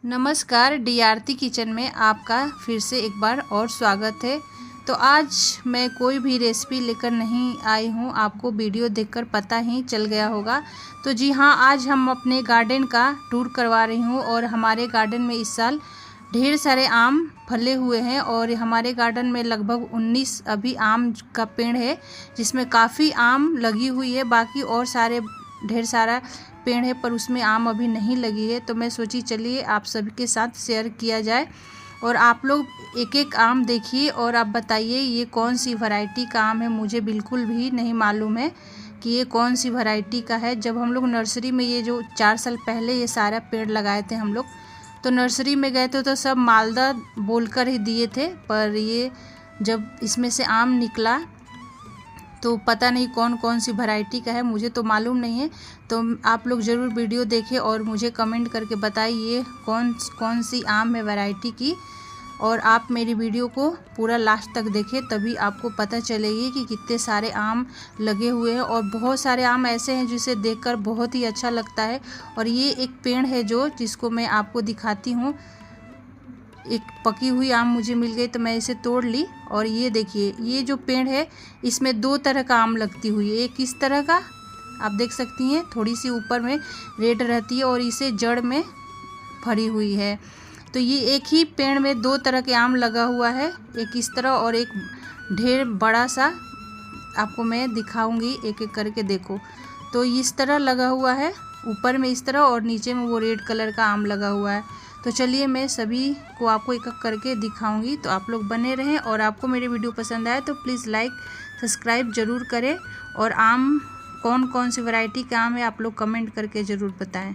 नमस्कार, DArti kitchen में आपका फिर से एक बार और स्वागत है। तो आज मैं कोई भी रेसिपी लेकर नहीं आई हूँ, आपको वीडियो देखकर पता ही चल गया होगा। तो जी हाँ, आज हम अपने गार्डन का टूर करवा रही हूँ और हमारे गार्डन में इस साल ढेर सारे आम फले हुए हैं और हमारे गार्डन में लगभग 19 अभी आम का पेड़ है, जिसमें काफ़ी आम लगी हुई है। बाकी और सारे ढेर सारा पेड़ है पर उसमें आम अभी नहीं लगी है। तो मैं सोची चलिए आप सभी के साथ शेयर किया जाए और आप लोग एक एक आम देखिए और आप बताइए ये कौन सी वैरायटी का आम है। मुझे बिल्कुल भी नहीं मालूम है कि ये कौन सी वैरायटी का है। जब हम लोग नर्सरी में ये जो 4 साल पहले ये सारा पेड़ लगाए थे हम लोग, तो नर्सरी में गए थे तो सब मालदा बोलकर ही दिए थे, पर ये जब इसमें से आम निकला तो पता नहीं कौन कौन सी वैरायटी का है, मुझे तो मालूम नहीं है। तो आप लोग ज़रूर वीडियो देखें और मुझे कमेंट करके बताइए ये कौन कौन सी आम है वैरायटी की। और आप मेरी वीडियो को पूरा लास्ट तक देखें, तभी आपको पता चलेगी कि कितने सारे आम लगे हुए हैं। और बहुत सारे आम ऐसे हैं जिसे देखकर बहुत ही अच्छा लगता है। और ये एक पेड़ है जिसको मैं आपको दिखाती हूँ। एक पकी हुई आम मुझे मिल गई तो मैं इसे तोड़ ली। और ये देखिए, ये जो पेड़ है इसमें 2 तरह का आम लगती हुई है। एक इस तरह का आप देख सकती हैं, थोड़ी सी ऊपर में रेड रहती है और इसे जड़ में भरी हुई है। तो ये एक ही पेड़ में 2 तरह के आम लगा हुआ है, एक इस तरह और एक ढेर बड़ा सा। आपको मैं दिखाऊंगी एक एक करके, देखो। तो इस तरह लगा हुआ है, ऊपर में इस तरह और नीचे में वो रेड कलर का आम लगा हुआ है। तो चलिए मैं सभी को आपको एक एक करके दिखाऊंगी, तो आप लोग बने रहें। और आपको मेरी वीडियो पसंद आए तो प्लीज़ लाइक सब्सक्राइब ज़रूर करें। और आम कौन कौन सी वैरायटी का आम है आप लोग कमेंट करके ज़रूर बताएं।